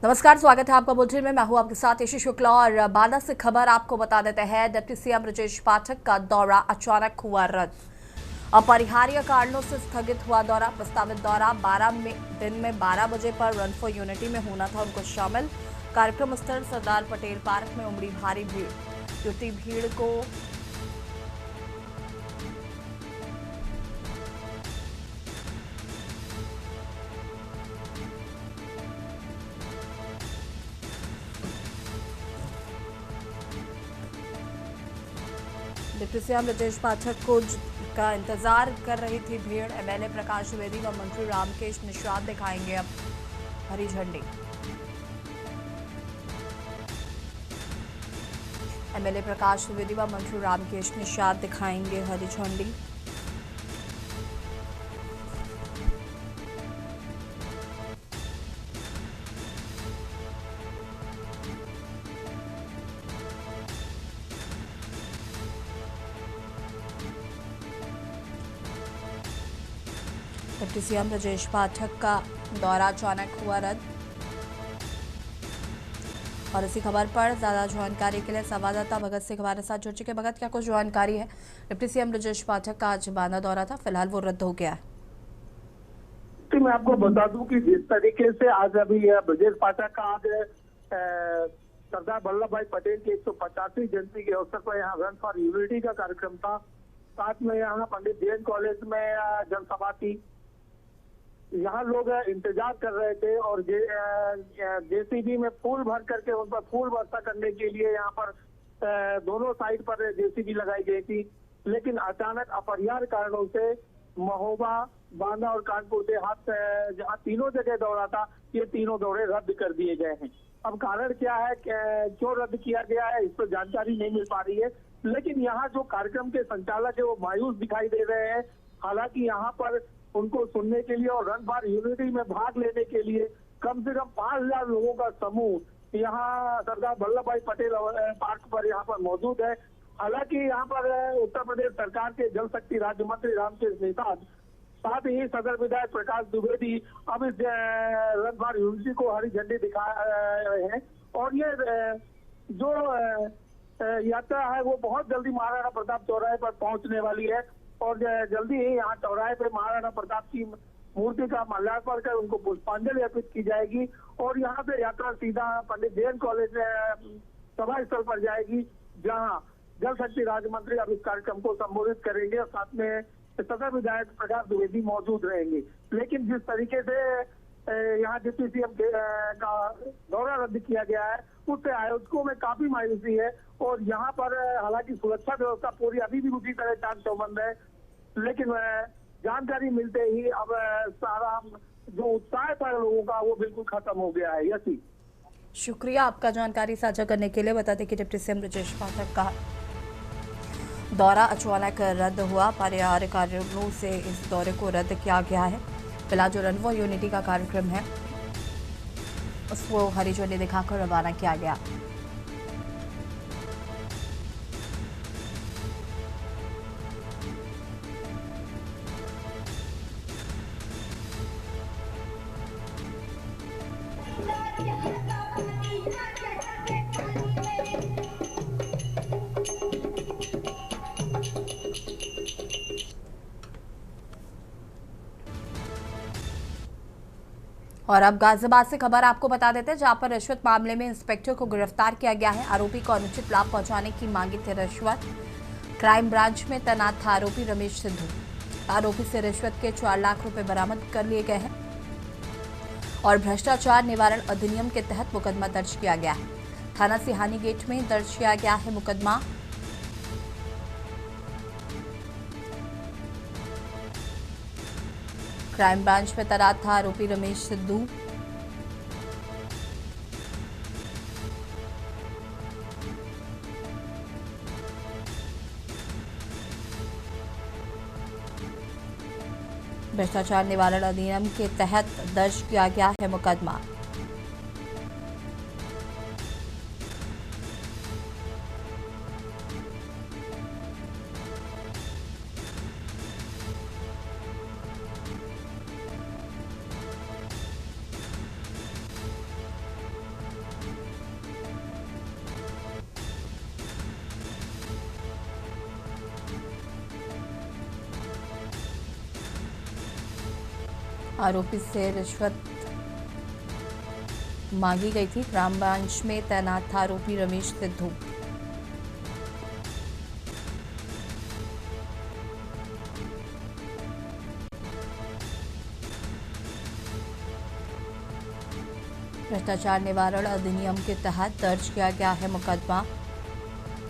नमस्कार, स्वागत है आपका बुलेटिन में। मैं हूं आपके साथ यशी शुक्ला और बांदा से खबर आपको बता देते हैं। डिप्टी सीएम ब्रजेश पाठक का दौरा अचानक हुआ रद्द। अपरिहार्य कारणों से स्थगित हुआ दौरा। प्रस्तावित दौरा 12 बजे पर रन फॉर यूनिटी में होना था उनको शामिल। कार्यक्रम स्थल सरदार पटेल पार्क में उमड़ी भारी भीड़। जुटी भीड़ को डिप्टी सीएम ब्रजेश पाठक का इंतजार कर रही थी भीड़। एमएलए प्रकाश द्विवेदी व मंत्री रामकेश निषाद दिखाएंगे अब हरी झंडी। एमएलए प्रकाश द्विवेदी व मंत्री रामकेश निषाद दिखाएंगे हरी झंडी। डिप्टी सीएम ब्रजेश पाठक का दौरा अचानक हुआ रद्द। और इसी खबर पर ज्यादा जानकारी के लिए संवाददाता भगत सिंह हमारे साथ जुड़ चुके। भगत, क्या कुछ जानकारी है? डिप्टी सीएम ब्रजेश पाठक का आज बांदा दौरा था, फिलहाल वो रद्द हो गया है। मैं आपको बता दूं कि जिस तरीके से आज अभी ब्रजेश पाठक का आज सरदार वल्लभ भाई पटेल की 150वीं जयंती के अवसर पर यहाँ रन फॉर यूनिटी का कार्यक्रम था। साथ में यहाँ पंडित जैन कॉलेज में जनसभा थी। यहाँ लोग इंतजार कर रहे थे और जेसीबी में फूल भर करके उन पर फूल वर्षा करने के लिए यहाँ पर दोनों साइड पर जेसीबी लगाई गई थी। लेकिन अचानक अपरिहार्य कारणों से महोबा, बांदा और कानपुर देहात जहाँ तीनों जगह दौरा था, ये तीनों दौरे रद्द कर दिए गए हैं। अब कारण क्या है, क्यों रद्द किया गया है, इस पर जानकारी नहीं मिल पा रही है। लेकिन यहाँ जो कार्यक्रम के संचालक है वो मायूस दिखाई दे रहे हैं। हालांकि यहाँ पर उनको सुनने के लिए और रन फॉर यूनिटी में भाग लेने के लिए कम से कम 5000 लोगों का समूह यहाँ सरदार वल्लभ भाई पटेल पार्क पर यहाँ पर मौजूद है। हालांकि यहाँ पर उत्तर प्रदेश सरकार के जल शक्ति राज्य मंत्री रामकेश निषाद, साथ ही सदर विधायक प्रकाश द्विवेदी अब इस रन फॉर यूनिटी को हरी झंडी दिखा रहे हैं। और ये जो यात्रा है वो बहुत जल्दी महाराणा प्रताप चौराहे पर पहुंचने वाली है और जल्दी ही यहाँ चौराहे पे महाराणा प्रताप की मूर्ति का माल्यार्पण कर उनको पुष्पांजलि अर्पित की जाएगी। और यहाँ से यात्रा सीधा पंडित जैन कॉलेज सभा स्थल पर जाएगी, जहाँ जल शक्ति राज्य मंत्री अब इस कार्यक्रम को संबोधित करेंगे और साथ में सदर विधायक प्रकाश द्विवेदी मौजूद रहेंगे। लेकिन जिस तरीके से यहाँ डिप्टी सीएम का दौरा रद्द किया गया है, उससे आयोजकों में काफी मायूसी है। और यहाँ पर हालांकि सुरक्षा व्यवस्था पूरी अभी भी उसी तरह चाक चौबंद है। लेकिन जानकारी मिलते ही अब सारा जो उत्साह था लोगों का वो बिल्कुल खत्म हो गया है। यसी, शुक्रिया आपका जानकारी साझा करने के लिए। बता दें कि डिप्टी सीएम ब्रजेश पाठक का दौरा अचानक रद्द हुआ। परिहार्य कारणों से इस दौरे को रद्द किया गया है। फिलहाल जो रन फॉर यूनिटी का कार्यक्रम है उसको हरी झंडी दिखाकर रवाना किया गया। और अब गाजियाबाद से खबर आपको बता देते हैं, जहां पर रिश्वत मामले में इंस्पेक्टर को गिरफ्तार किया गया है। आरोपी को अनुचित लाभ पहुंचाने की मांगी थी रिश्वत। क्राइम ब्रांच में तैनात था आरोपी रमेश सिद्धू। आरोपी से रिश्वत के 4 लाख रुपए बरामद कर लिए गए हैं और भ्रष्टाचार निवारण अधिनियम के तहत मुकदमा दर्ज किया गया है। थाना सिहानी गेट में दर्ज किया गया है मुकदमा। क्राइम ब्रांच में तैनात था आरोपी रमेश सिद्धू। भ्रष्टाचार निवारण अधिनियम के तहत दर्ज किया गया है मुकदमा। आरोपी से रिश्वत मांगी गई थी। क्राइम ब्रांच में तैनात था आरोपी रमेश सिद्धू। भ्रष्टाचार निवारण अधिनियम के तहत दर्ज किया गया है मुकदमा।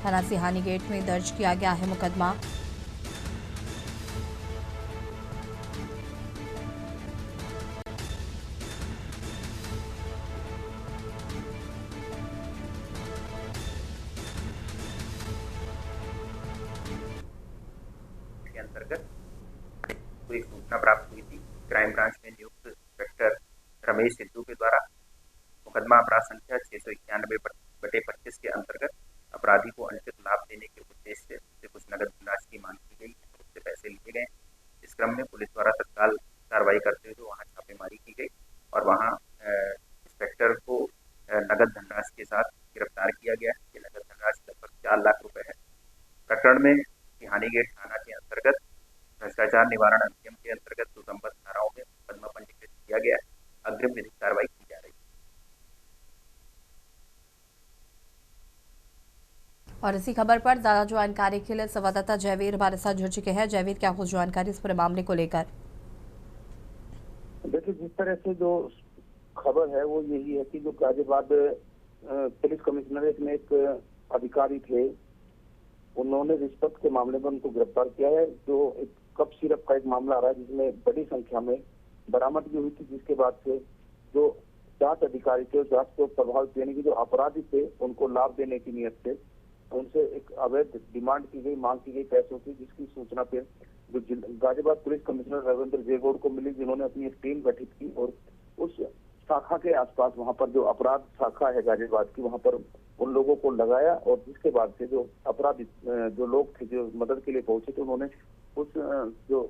थाना सिहानी गेट में दर्ज किया गया है मुकदमा। के अंतर्गत कोई सूचना प्राप्त हुई थी। क्राइम ब्रांच में नियुक्त इंस्पेक्टर रमेश सिद्धू के द्वारा मुकदमा अपराध संख्या 691/25 के अंतर्गत अपराधी को अनुचित लाभ देने के उद्देश्य से कुछ नगद धनराशि की मांग की गई, उससे पैसे लिए गए। इस क्रम में पुलिस द्वारा तत्काल कार्रवाई करते हुए वहां छापेमारी की गई और वहां इंस्पेक्टर को नगद धनराशि के साथ गिरफ्तार किया गया। ये नगद धनराशि लगभग 4 लाख रुपए है। प्रकरण में सिहानी गेट थाना के अंतर्गत भ्रष्टाचार निवारण अधिनियम के अंतर्गत सुसंबद्ध धाराओं में मुकदमा पंजीकृत किया गया है। अग्रिम विधिक कार्रवाई की जा रही है। और इसी खबर पर ज्यादा जानकारी के लिए संवाददाता जयवीर हमारे साथ जुड़ चुके हैं। जयवीर, क्या कुछ जानकारी इस पूरे मामले को लेकर? देखिए, जिस तरह से जो खबर है वो यही है कि जो गाजियाबाद पुलिस कमिश्नरेट में एक अधिकारी थे, उन्होंने रिश्वत के मामले में उनको गिरफ्तार किया है। जो एक कप सिरप का एक मामला आ रहा है जिसमें बड़ी संख्या में बरामदगी हुई थी, जिसके बाद से जो जांच अधिकारी थे, जांच को प्रभावित देने की जो अपराधी थे उनको लाभ देने की नियत से उनसे एक अवैध डिमांड की गई, मांग की गई पैसों की, जिसकी सूचना पे जो गाजियाबाद पुलिस कमिश्नर रविंद्र जेगौड़ को मिली, जिन्होंने अपनी एक टीम गठित की और उस शाखा के आसपास, वहां पर जो अपराध शाखा है गाजियाबाद की, वहां पर उन लोगों को लगाया और जिसके बाद से जो अपराधी जो लोग थे जो मदद के लिए पहुंचे थे, उन्होंने उस जो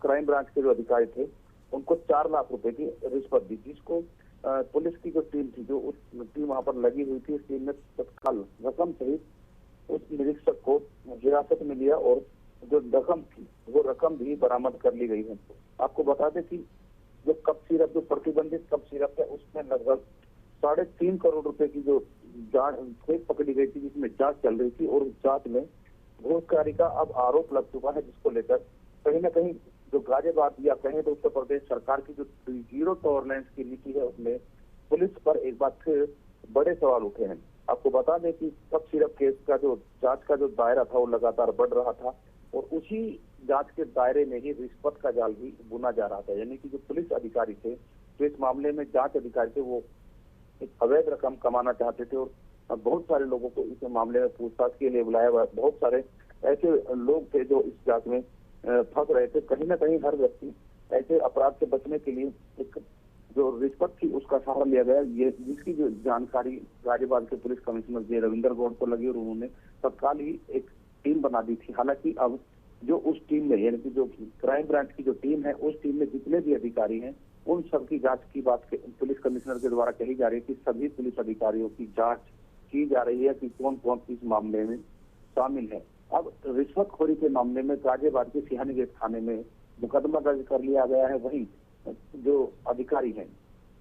क्राइम ब्रांच के जो अधिकारी थे उनको 4 लाख रुपए की रिश्वत दी, जिसको पुलिस की जो टीम थी, जो उस टीम वहां पर लगी हुई थी, उस टीम ने तत्काल रकम सहित उस निरीक्षक को हिरासत में लिया और जो रकम थी वो रकम भी बरामद कर ली गई है। आपको बता दें कि जो कप सिरप, जो प्रतिबंधित कप सिरप है, उसमें लगभग 3.5 करोड़ रुपए की जो जांच पकड़ी गई थी, जिसमें जांच चल रही थी और उस जांच में घूसखोरी का अब आरोप लग चुका है, जिसको लेकर कहीं ना कहीं जो गाजियाबाद या कहें तो उत्तर प्रदेश सरकार की जो जीरो टॉलरेंस की नीति है, उसमें पुलिस पर एक बार फिर बड़े सवाल उठे हैं। आपको बता दें कि कप सिरप केस का जो जांच का जो दायरा था वो लगातार बढ़ रहा था और उसी जांच के दायरे में ही रिश्वत का जाल भी बुना जा रहा था। यानी कि जो पुलिस अधिकारी थे, जो इस मामले में जांच अधिकारी थे, वो एक अवैध रकम कमाना चाहते थे और बहुत सारे लोगों को इस मामले में पूछताछ के लिए बुलाया हुआ। बहुत सारे ऐसे लोग थे जो इस जांच में फंस रहे थे। कहीं ना कहीं हर व्यक्ति ऐसे अपराध से बचने के लिए एक जो रिश्वत थी उसका सहारा लिया गया, ये जिसकी जो जानकारी गाजियाबाद के पुलिस कमिश्नर जे रविंद्र गौड़ को लगी और उन्होंने तत्काल ही एक टीम बना दी थी। हालांकि अब जो उस टीम में, यानी कि जो क्राइम ब्रांच की जो टीम है, उस टीम में जितने भी अधिकारी हैं उन सब की जांच की बात पुलिस कमिश्नर के द्वारा कही जा रही है कि सभी पुलिस अधिकारियों की जांच की जा रही है कि कौन कौन इस मामले में शामिल है। अब रिश्वतखोरी के मामले में गाजियाबाद के सिहानी गेट थाने में मुकदमा दर्ज कर लिया गया है। वहीं जो अधिकारी हैं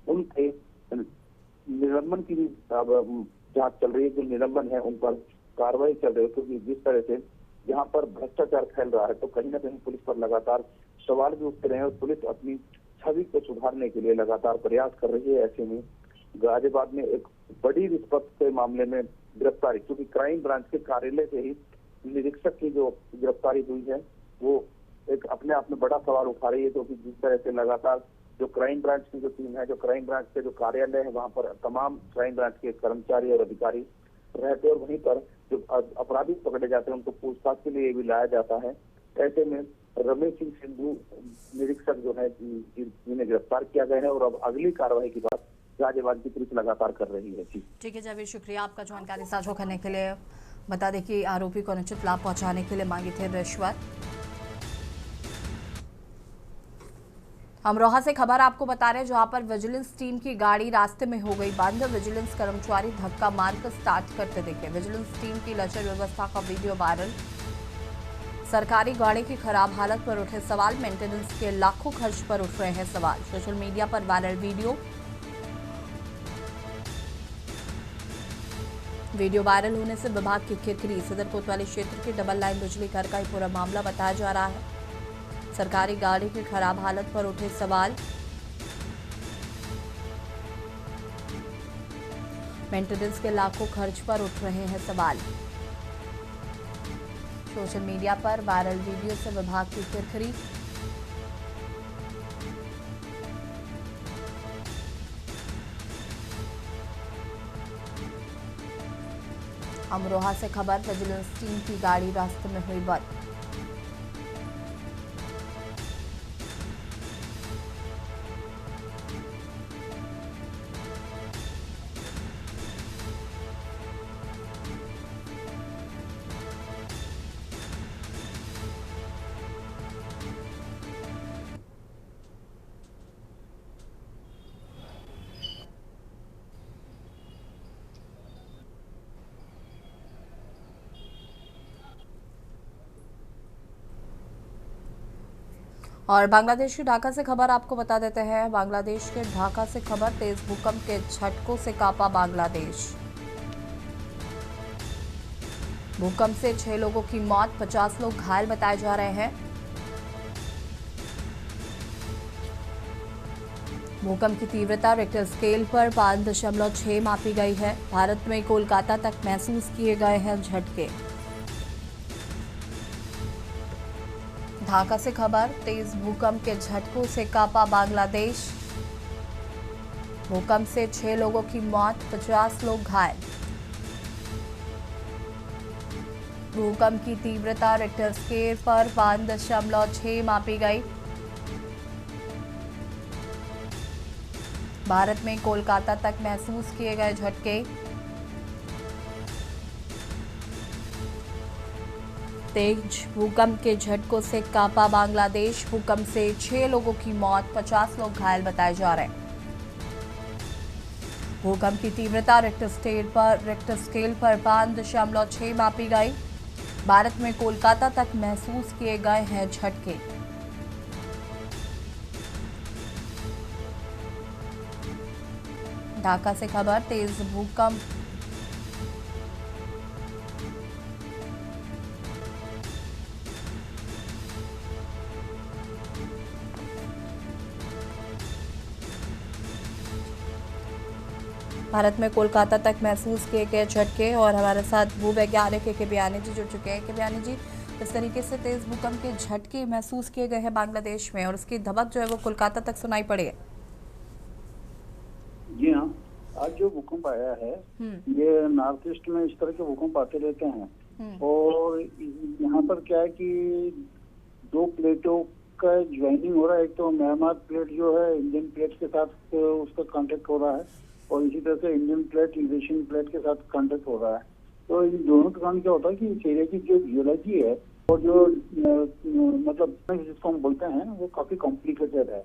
उनके निलंबन की भी जांच चल रही है। जो निलंबन है उन पर कार्रवाई चल रही है, क्योंकि जिस तरह से यहाँ पर भ्रष्टाचार फैल रहा है तो कहीं ना कहीं पुलिस पर लगातार सवाल भी उठते रहे और पुलिस अपनी छवि को सुधारने के लिए लगातार प्रयास कर रही है। ऐसे में गाजियाबाद में एक बड़ी रिश्वत के मामले में गिरफ्तारी, क्योंकि क्राइम ब्रांच के कार्यालय से ही निरीक्षक की जो गिरफ्तारी हुई है वो एक अपने आप में बड़ा सवाल उठा रही है, क्योंकि जिस तरह से लगातार जो क्राइम ब्रांच की जो टीम है, जो क्राइम ब्रांच के जो कार्यालय है, वहां पर तमाम क्राइम ब्रांच के कर्मचारी और अधिकारी रहते और वहीं पर जो अपराधी पकड़े जाते हैं उनको पूछताछ के लिए भी लाया जाता है। ऐसे में रमेश सिंह सिद्धू निरीक्षक जो है जिन्हें गिरफ्तार किया गया है और अब अगली कार्रवाई की बात गाजियाबाद की पुलिस लगातार कर रही है। ठीक है जावेद, शुक्रिया आपका जानकारी साझा करने के लिए। बता दें कि आरोपी को अनुचित लाभ पहुंचाने के लिए मांगी थी रिश्वत। अमरोहा से खबर आपको बता रहे हैं, जहां पर विजिलेंस टीम की गाड़ी रास्ते में हो गई बंद। विजिलेंस कर्मचारी धक्का मारकर स्टार्ट करते दिखे। विजिलेंस टीम की लचर व्यवस्था का वीडियो वायरल। सरकारी गाड़ी की खराब हालत पर उठे सवाल, मेंटेनेंस के लाखों खर्च पर उठ रहे हैं सवाल। सोशल मीडिया पर वायरल वीडियो वायरल होने से विभाग की किरकिरी। सदर कोतवाली क्षेत्र के डबल लाइन बिजली घर का ही पूरा मामला बताया जा रहा है। सरकारी गाड़ी की खराब हालत पर उठे सवाल, मेंटेनेंस के लाखों खर्च पर उठ रहे हैं सवाल। सोशल मीडिया पर वायरल वीडियो से विभाग की किरकिरी। अमरोहा से खबर, विजिलेंस टीम की गाड़ी रास्ते में हुई बंद। और बांग्लादेश की ढाका से खबर आपको बता देते हैं। बांग्लादेश के ढाका से खबर, तेज भूकंप के झटकों से कांपा बांग्लादेश। भूकंप से 6 लोगों की मौत, 50 लोग घायल बताए जा रहे हैं। भूकंप की तीव्रता रिक्टर स्केल पर 5.6 मापी गई है। भारत में कोलकाता तक महसूस किए गए हैं झटके। ढाका से खबर, तेज भूकंप के झटकों से कांपा बांग्लादेश। भूकंप से 6 लोगों की मौत, 50 लोग घायल। भूकंप की तीव्रता रिक्टर स्केल पर 5.6 मापी गई। भारत में कोलकाता तक महसूस किए गए झटके। तेज भूकंप के झटकों से कांपा बांग्लादेश। भूकंप से 6 लोगों की मौत, 50 लोग घायल बताए जा रहे हैं। भूकंप की तीव्रता रिक्टर स्केल पर 5.6 मापी गई। भारत में कोलकाता तक महसूस किए गए हैं झटके। ढाका से खबर, तेज भूकंप भारत में कोलकाता तक महसूस किए गए झटके। और हमारे साथ भूवैज्ञानिक के बयानी जी जुड़ चुके हैं। के बयानी जी, इस तरीके से तेज भूकंप के झटके महसूस किए गए हैं बांग्लादेश में और उसकी धमक जो है वो कोलकाता तक सुनाई पड़ी है। जी हाँ, आज जो भूकंप आया है ये नॉर्थ ईस्ट में इस तरह के भूकंप आते रहते हैं। और यहाँ पर क्या है कि 2 प्लेटों का ज्वाइनिंग हो रहा है। एक तो म्यांमार प्लेट जो है इंडियन प्लेट के साथ उसका कांटेक्ट हो रहा है और इसी तरह से इंडियन प्लेट यूरेशियन प्लेट के साथ कांटेक्ट हो रहा है। तो इन दोनों के कारण क्या होता है कि इस एरिया की जो जियोलॉजी है और जो मतलब जिसको हम बोलते हैं वो काफी कॉम्प्लिकेटेड है।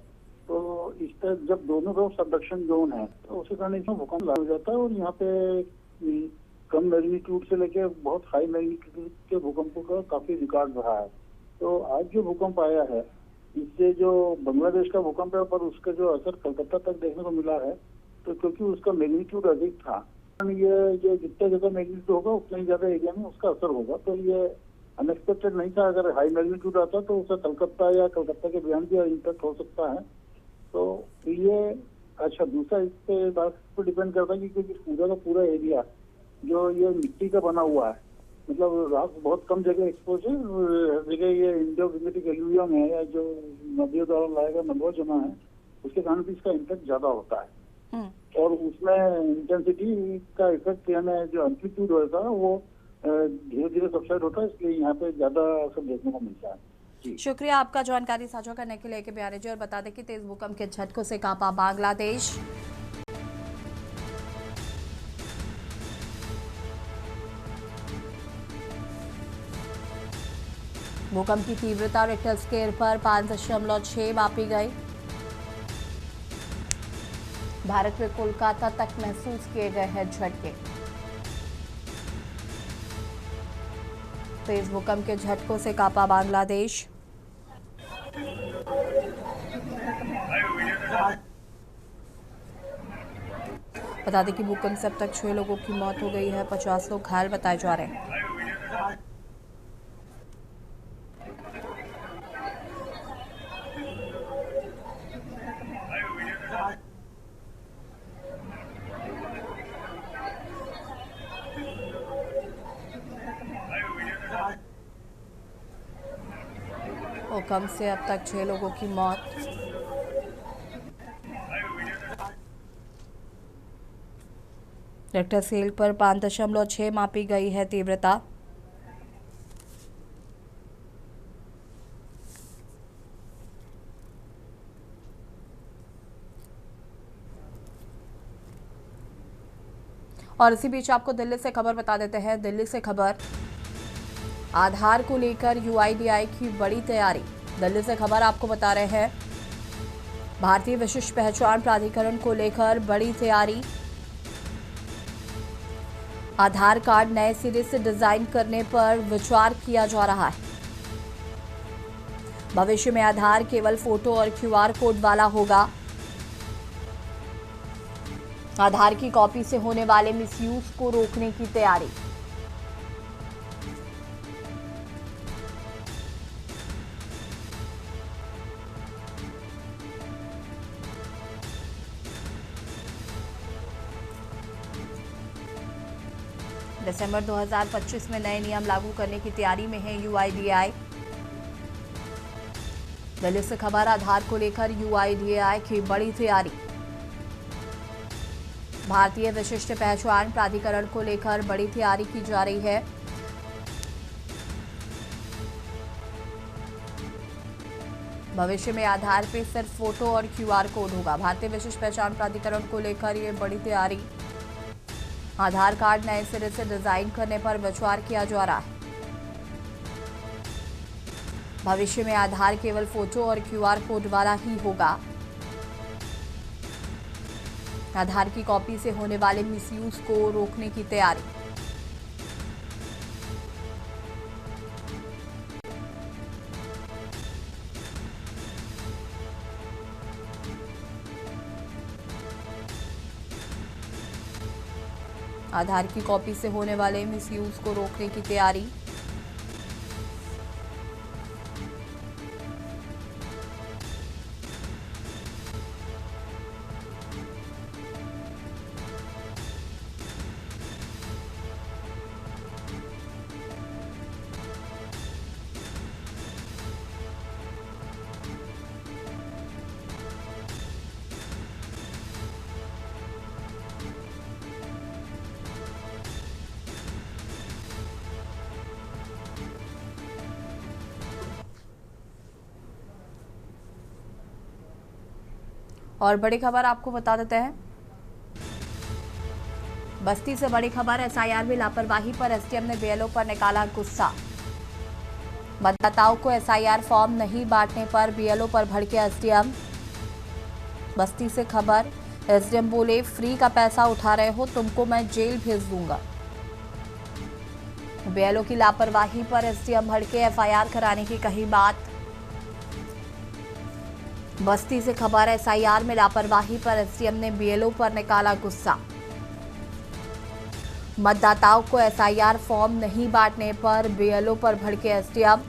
तो इस तरह जब दोनों तरफ सबडक्शन जोन है तो उसके कारण इसमें भूकंप हो जाता है। और यहाँ पे कम मैग्नीट्यूड से लेके बहुत हाई मैग्नीट्यूड के भूकंपों का काफी रिकॉर्ड रहा है। तो आज जो भूकंप आया है इससे जो बांग्लादेश का भूकंप है पर उसका जो असर कलकत्ता तक देखने को मिला है। तो क्योंकि उसका मैग्नीट्यूड अधिक था, ये जो जितना ज्यादा मैग्नीट्यूड होगा उतना ही ज्यादा एरिया में उसका असर होगा। तो ये अनएक्सपेक्टेड नहीं था। अगर हाई मैग्नीट्यूड आता तो उसका कलकत्ता या कलकत्ता के बियॉन्ड भी इम्पैक्ट हो सकता है। तो ये अच्छा, दूसरा इस पे बात पर डिपेंड करता है कि क्योंकि पूरा का पूरा एरिया जो ये मिट्टी का बना हुआ है, मतलब रात बहुत कम जगह एक्सपोज है। हर जगह ये इंडो ग्रेनिटिक एल्यूवियम है या जो नदियों द्वारा लाया गया मलबा जमा है, उसके कारण भी इसका इम्पैक्ट ज्यादा होता है। और उसमें इंटेंसिटी का इफेक्ट यानी जो एम्पलीट्यूड होता है वो धीरे धीरे सबसाइड होता है, इसलिए यहाँ पे ज्यादा असर देखने को मिलता है। शुक्रिया आपका जानकारी साझा करने के लिए के बयानी जी। और बता दें कि तेज भूकंप के झटकों से कांपा बांग्लादेश। भूकंप की तीव्रता रिक्टर स्केल पर 5.6 मापी गई। भारत में कोलकाता तक महसूस किए गए हैं झटके। तेज भूकंप के झटकों से कांपा बांग्लादेश। बता दें कि भूकंप से अब तक 6 लोगों की मौत हो गई है, 50 लोग घायल बताए जा रहे हैं। भूकंप से अब तक 6 लोगों की मौत। रिक्टर स्केल पर 5.6 मापी गई है तीव्रता। और इसी बीच आपको दिल्ली से खबर बता देते हैं। दिल्ली से खबर, आधार को लेकर यूआईडीआई की बड़ी तैयारी। दिल्ली से खबर आपको बता रहे हैं, भारतीय विशिष्ट पहचान प्राधिकरण को लेकर बड़ी तैयारी। आधार कार्ड नए सिरे से डिजाइन करने पर विचार किया जा रहा है। भविष्य में आधार केवल फोटो और क्यूआर कोड वाला होगा। आधार की कॉपी से होने वाले मिसयूज को रोकने की तैयारी। दिसंबर 2025 में नए नियम लागू करने की तैयारी में है यूआईडीआई। दिल्ली से खबर, आधार को लेकर यूआईडीआई की बड़ी तैयारी। भारतीय विशिष्ट पहचान प्राधिकरण को लेकर बड़ी तैयारी की जा रही है। भविष्य में आधार पे सिर्फ फोटो और क्यूआर कोड होगा। भारतीय विशिष्ट पहचान प्राधिकरण को लेकर ये बड़ी तैयारी। आधार कार्ड नए सिरे से डिजाइन करने पर विचार किया जा रहा है। भविष्य में आधार केवल फोटो और क्यूआर कोड वाला ही होगा। आधार की कॉपी से होने वाले मिसयूज को रोकने की तैयारी। आधार की कॉपी से होने वाले मिसयूज को रोकने की तैयारी। और बड़ी खबर आपको बता देते हैं, बस्ती से बड़ी खबर, एसआईआर में लापरवाही पर एसडीएम ने बीएलओ पर निकाला गुस्सा। मतदाताओं को एसआईआर फॉर्म नहीं बांटने पर बीएलओ पर भड़के एसडीएम। बस्ती से खबर, एसडीएम बोले, फ्री का पैसा उठा रहे हो, तुमको मैं जेल भेज दूंगा। बीएलओ की लापरवाही पर एसडीएम भड़के, एफआईआर कराने की कही बात। बस्ती से खबर, एसआईआर में लापरवाही पर एसडीएम ने बीएलओ पर निकाला गुस्सा। मतदाताओं को एसआईआर फॉर्म नहीं बांटने पर बीएलओ पर भड़के एसडीएम।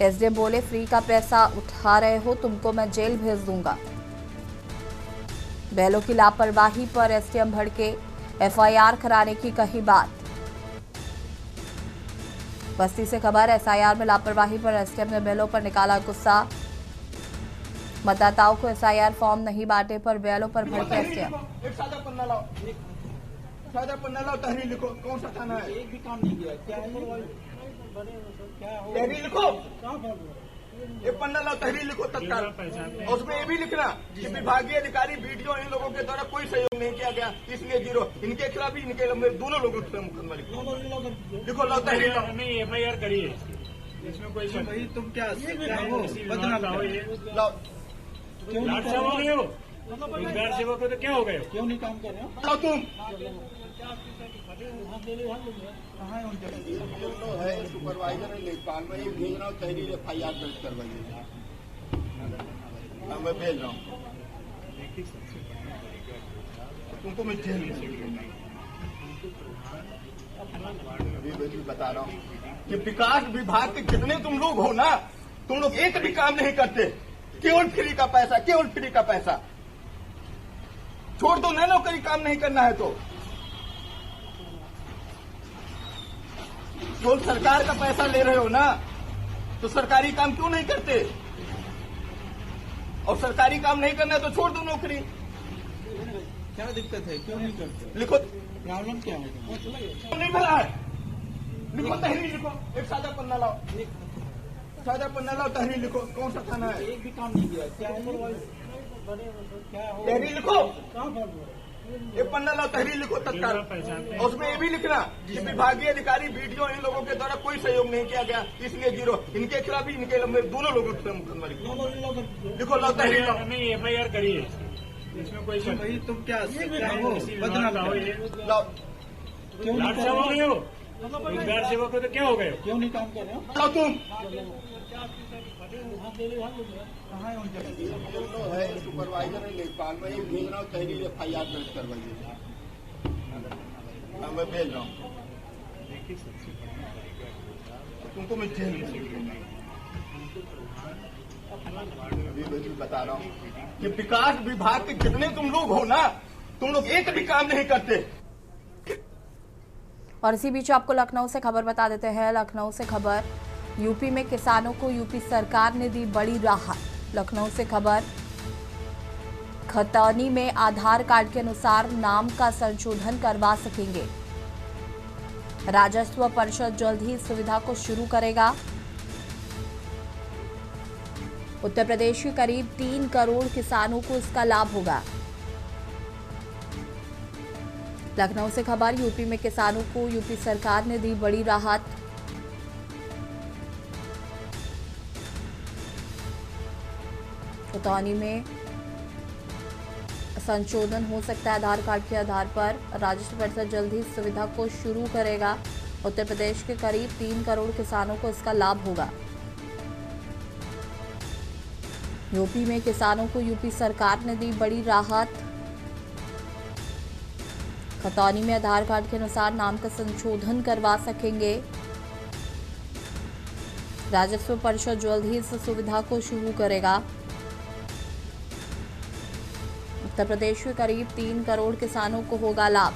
एसडीएम बोले, फ्री का पैसा उठा रहे हो, तुमको मैं जेल भेज दूंगा। बीएलओ की लापरवाही पर एसडीएम भड़के, एफआईआर कराने की कही बात। बस्ती से खबर, एसआईआर में लापरवाही पर एसडीएम ने बीएलओ पर निकाला गुस्सा। मतदाताओं को एसआईआर फॉर्म नहीं बांटे पर बीएलओ पर भड़के एसडीएम। एक सादा पन्ना लाओ, तहरीर लिखो, कौन सा थाना है? एक भी काम नहीं किया। क्या है? तहरीर लिखो, एक पन्ना लाओ, तहरीर लिखो तत्काल। और उसमें ये भी लिखना कि विभागीय अधिकारी वीडियो इन लोगों के द्वारा कोई सहयोग नहीं किया गया, इसलिए 0। इनके खिलाफ भी, इनके दोनों लोगों के खिलाफ मुकदमा लिखो, लाओ तहरीर लाओ। नहीं, एफआईआर करिए, इसमें कोई भाई तुम क्या हो? बदनाम लाओ, लाट साहब हो गए हो, रोजगार सेवक हो तो क्या हो गए? क्यों नहीं काम कर रहे हो? लो तुम है सुपरवाइजर है लेखपाल में भेज रहा हूँ, तहरीर FIR दर्ज करवाइए। मैं भेज रहा हूँ तुमको, मैं जेल में अभी बता रहा हूँ कि विकास विभाग के जितने तुम लोग हो ना, तुम लोग एक भी काम नहीं करते, केवल फ्री का पैसा, केवल फ्री का पैसा। छोड़ दो ना नौकरी, काम नहीं करना है तो केवल सरकार का पैसा ले रहे हो ना, तो सरकारी काम क्यों नहीं करते? और सरकारी काम नहीं करना है तो छोड़ दो नौकरी। क्या दिक्कत है, क्यों नहीं करते? लिखो, प्रॉब्लम क्या है? नहीं भरा है, लिखो तहरीर लिखो, एक सादा पन्ना लाओ, सादा पन्ना लाओ, तहरीर लिखो। कौन सा थाना है? एक भी काम नहीं किया। क्या तहरीर लिखो, एक पन्ना लाओ, तहरीर लिखो तत्काल। और उसमें ये भी लिखना कि विभागीय अधिकारी वीडियो इन लोगों के द्वारा कोई सहयोग नहीं किया गया, इसलिए 0। इनके खिलाफ ही, इनके दोनों लोगों के खिलाफ मुकदमा लिखो, लाओ तहरीर लाओ। नहीं, FIR करिए, इसमें कोई शक नहीं। तुम क्या बदनाम लाओ ये। लाओ क्यों रोजगार सेवक हो गए हो? रोजगार सेवक हो तो क्या हो गए? क्यों नहीं काम कर रहे हो? लाओ तुम है सुपरवाइजर है लेखपाल में भेज रहा हूँ, तहरीर FIR दर्ज करवाइए। मैं भेज रहा हूँ तुमको, मैं जेल में अभी बता रहा हूँ कि विकास विभाग के जितने तुम लोग हो ना, तुम लोग एक भी काम नहीं करते। और इसी बीच आपको लखनऊ से खबर बता देते हैं। लखनऊ से खबर, यूपी में किसानों को यूपी सरकार ने दी बड़ी राहत। लखनऊ से खबर, खतौनी में आधार कार्ड के अनुसार नाम का संशोधन करवा सकेंगे। राजस्व परिषद जल्द ही इस सुविधा को शुरू करेगा। उत्तर प्रदेश के करीब 3 करोड़ किसानों को इसका लाभ होगा। लखनऊ से खबर, यूपी में किसानों को यूपी सरकार ने दी बड़ी राहत। खतौनी में संशोधन हो सकता है आधार कार्ड के आधार पर। राजस्व परिषद जल्द ही इस सुविधा को शुरू करेगा। उत्तर प्रदेश के करीब 3 करोड़ किसानों को इसका लाभ होगा। यूपी में किसानों को यूपी सरकार ने दी बड़ी राहत। खतौनी में आधार कार्ड के अनुसार नाम का संशोधन करवा सकेंगे। राजस्व परिषद जल्द ही इस सुविधा को शुरू करेगा। उत्तर प्रदेश के करीब 3 करोड़ किसानों को होगा लाभ।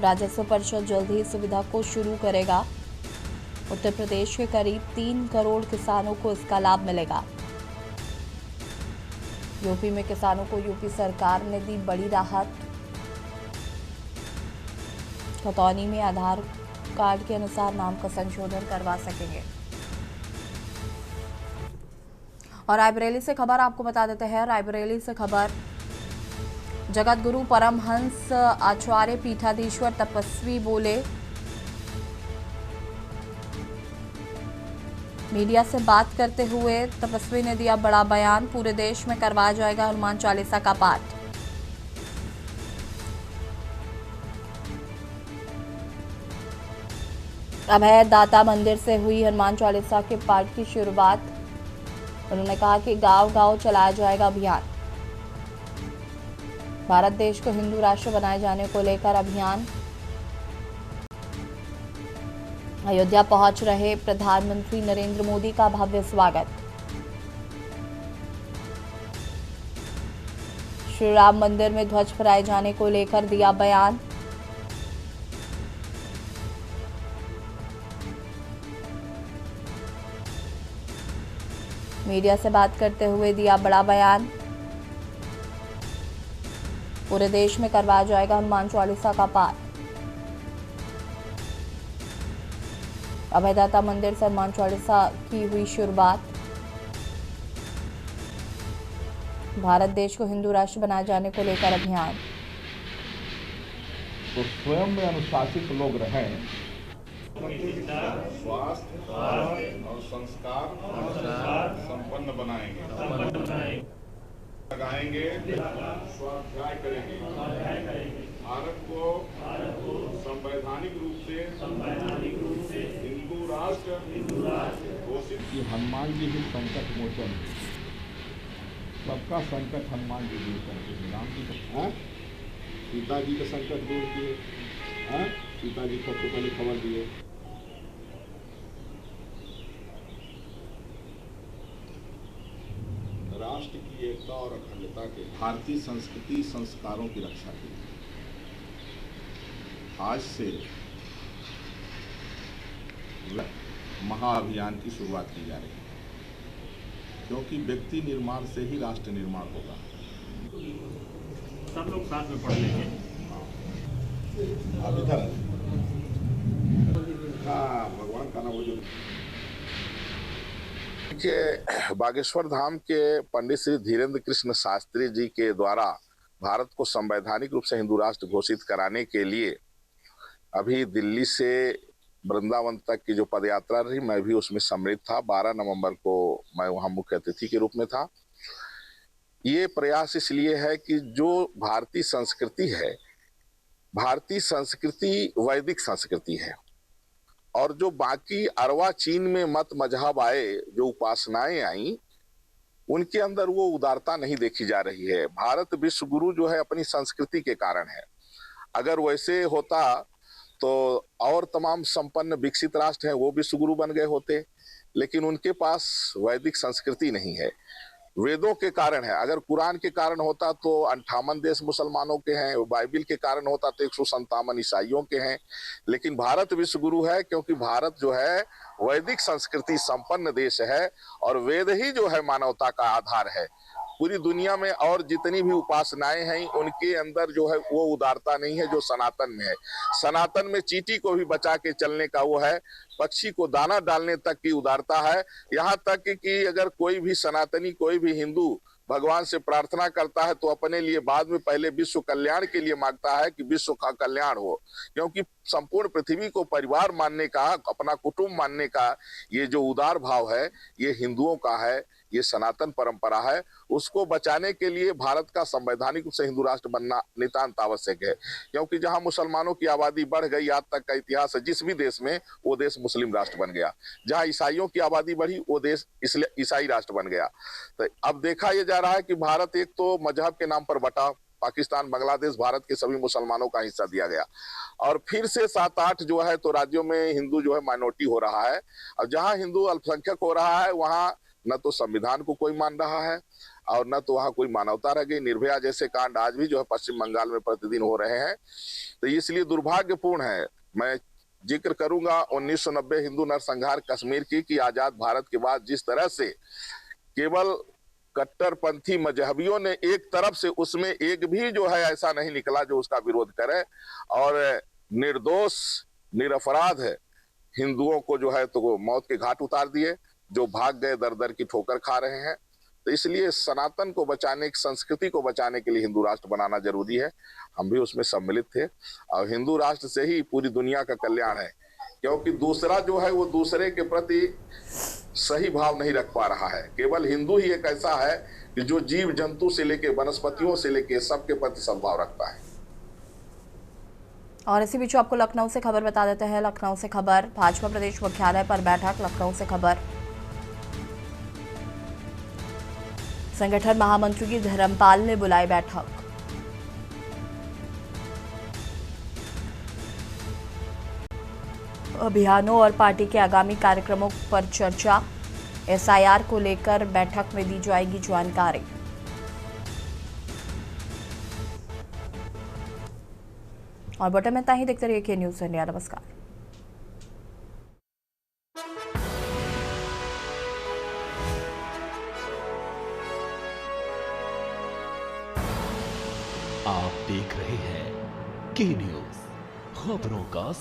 राजस्व परिषद जल्द ही इस सुविधा को शुरू करेगा। उत्तर प्रदेश के करीब 3 करोड़ किसानों को इसका लाभ मिलेगा। यूपी में किसानों को यूपी सरकार ने दी बड़ी राहत। खतौनी में आधार कार्ड के अनुसार नाम का संशोधन करवा सकेंगे। और रायबरेली से खबर आपको बता देते हैं। रायबरेली से खबर, जगत गुरु परमहंस आचार्य पीठाधीश्वर तपस्वी बोले, मीडिया से बात करते हुए तपस्वी ने दिया बड़ा बयान। पूरे देश में करवाया जाएगा हनुमान चालीसा का पाठ। अभय दाता मंदिर से हुई हनुमान चालीसा के पाठ की शुरुआत। उन्होंने कहा कि गांव-गांव चलाया जाएगा अभियान। भारत देश को हिंदू राष्ट्र बनाए जाने को लेकर अभियान। अयोध्या पहुंच रहे प्रधानमंत्री नरेंद्र मोदी का भव्य स्वागत। श्री राम मंदिर में ध्वज फहराए जाने को लेकर दिया बयान। मीडिया से बात करते हुए दिया बड़ा बयान। पूरे देश में करवाया जाएगा हनुमान चालीसा का पाठ। अभयदाता मंदिर से हनुमान चालीसा की हुई शुरुआत। भारत देश को हिंदू राष्ट्र बनाए जाने को लेकर अभियान। तो स्वयं में अनुशासित लोग रहें, स्वास्थ्य और संस्कार संपन्न बनाएंगे, लगाएंगे, स्वाध्याय करेंगे, भारत को संवैधानिक रूप से हिंदू राष्ट्र घोषित की। हनुमान जी ही संकट मोचन, सबका संकट हनुमान जी दूर करके। राम जी का सीता जी का संकट दूर किए, सीता जी सबसे पहले खबर दिए। राष्ट्र की एकता और अखंडता के, भारतीय संस्कृति संस्कारों की रक्षा के लिए आज से महाअभियान की शुरुआत की जा रही है, क्योंकि व्यक्ति निर्माण से ही राष्ट्र निर्माण होगा। सब लोग साथ में पढ़ लेंगे। अब इधर भगवान का नाम वो जो के बागेश्वर धाम के पंडित श्री धीरेन्द्र कृष्ण शास्त्री जी के द्वारा भारत को संवैधानिक रूप से हिंदू राष्ट्र घोषित कराने के लिए अभी दिल्ली से वृंदावन तक की जो पदयात्रा रही, मैं भी उसमें सम्मिलित था। 12 नवंबर को मैं वहां मुख्य अतिथि के रूप में था। ये प्रयास इसलिए है कि जो भारतीय संस्कृति है, भारतीय संस्कृति वैदिक संस्कृति है, और जो बाकी अरवा चीन में मत मजहब आए, जो उपासनाएं आई, उनके अंदर वो उदारता नहीं देखी जा रही है। भारत विश्व गुरु जो है अपनी संस्कृति के कारण है। अगर वैसे होता तो और तमाम संपन्न विकसित राष्ट्र हैं वो विश्व गुरु बन गए होते, लेकिन उनके पास वैदिक संस्कृति नहीं है। वेदों के कारण है। अगर कुरान के कारण होता तो 58 देश मुसलमानों के हैं, बाइबिल के कारण होता तो 157 ईसाइयों के हैं। लेकिन भारत विश्व गुरु है क्योंकि भारत जो है वैदिक संस्कृति संपन्न देश है, और वेद ही जो है मानवता का आधार है। पूरी दुनिया में और जितनी भी उपासनाएं हैं उनके अंदर जो है वो उदारता नहीं है जो सनातन में है। सनातन में चींटी को भी बचा के चलने का वो है, पक्षी को दाना डालने तक की उदारता है। यहाँ तक कि अगर कोई भी सनातनी, कोई भी हिंदू भगवान से प्रार्थना करता है तो अपने लिए बाद में पहले विश्व कल्याण के लिए मांगता है कि विश्व का कल्याण हो, क्योंकि संपूर्ण पृथ्वी को परिवार मानने का, अपना कुटुंब मानने का ये जो उदार भाव है ये हिंदुओं का है, ये सनातन परंपरा है। उसको बचाने के लिए भारत का संवैधानिक रूप से हिंदू राष्ट्र बनना नितांत आवश्यक है, क्योंकि जहां मुसलमानों की आबादी बढ़ गई, आज तक का इतिहास है जिस भी देश में, वो देश मुस्लिम राष्ट्र बन गया। जहां ईसाइयों की आबादी बढ़ी वो देश इसलिए ईसाई राष्ट्र बन गया। तो अब देखा यह जा रहा है कि भारत एक तो मजहब के नाम पर बटा, पाकिस्तान, बांग्लादेश, भारत के सभी मुसलमानों का हिस्सा दिया गया, और फिर से 7-8 जो है तो राज्यों में हिंदू जो है माइनॉरिटी हो रहा है। अब जहां हिंदू अल्पसंख्यक हो रहा है वहां न तो संविधान को कोई मान रहा है और न तो वहां कोई मानवता रह गई। निर्भया जैसे कांड आज भी जो है पश्चिम बंगाल में प्रतिदिन हो रहे हैं। तो इसलिए दुर्भाग्यपूर्ण है। मैं जिक्र करूंगा 1990 हिंदू नरसंहार कश्मीर की, कि आजाद भारत के बाद जिस तरह से केवल कट्टरपंथी मजहबियों ने एक तरफ से, उसमें एक भी जो है ऐसा नहीं निकला जो उसका विरोध करे, और निर्दोष निरपराध हिंदुओं को जो है तो मौत के घाट उतार दिए, जो भाग गए, दर दर की ठोकर खा रहे हैं। तो इसलिए सनातन को बचाने, संस्कृति को बचाने के लिए हिंदू राष्ट्र बनाना जरूरी है। हम भी उसमें सम्मिलित थे, और हिंदू राष्ट्र से ही पूरी दुनिया का कल्याण है, क्योंकि दूसरा जो है वो दूसरे के प्रति सही भाव नहीं रख पा रहा है। केवल हिंदू ही एक ऐसा है कि जो जीव जंतु से लेके वनस्पतियों से लेके सबके प्रति सद्भाव रखता है। और इसी बीच आपको लखनऊ से खबर बता देते हैं। लखनऊ से खबर, भाजपा प्रदेश मुख्यालय पर बैठक। लखनऊ से खबर, संगठन महामंत्री की धर्मपाल ने बुलाई बैठक। अभियानों और पार्टी के आगामी कार्यक्रमों पर चर्चा। एसआईआर को लेकर बैठक में दी जाएगी जानकारी। और बटन में इतना ही। देखते रहिए के न्यूज़ इंडिया। नमस्कार। आप देख रहे हैं के न्यूज, खबरों का